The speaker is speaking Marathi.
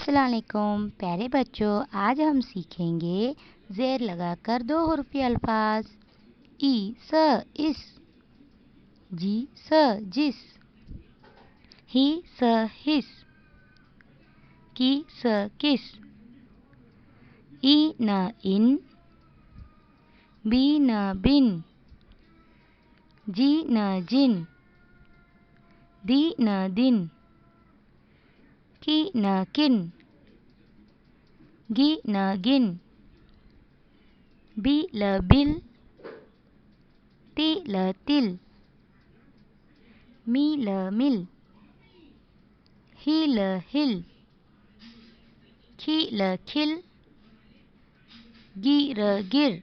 अस्सलाम वालेकुम प्यारे बच्चों, आज हम सीखेंगे ज़ेर लगाकर दो हुर्फी अल्फाज। ई स इस, जी स जिस, ही स हिस, की स किस, ई न इन, बी न बिन, जी न जिन, दी न दिन, की न किन, गी न गिन, बी ल बिल, ती ल तिल, मी ल मिल, ही ल हिल, खी ल खिल, गी र गिर।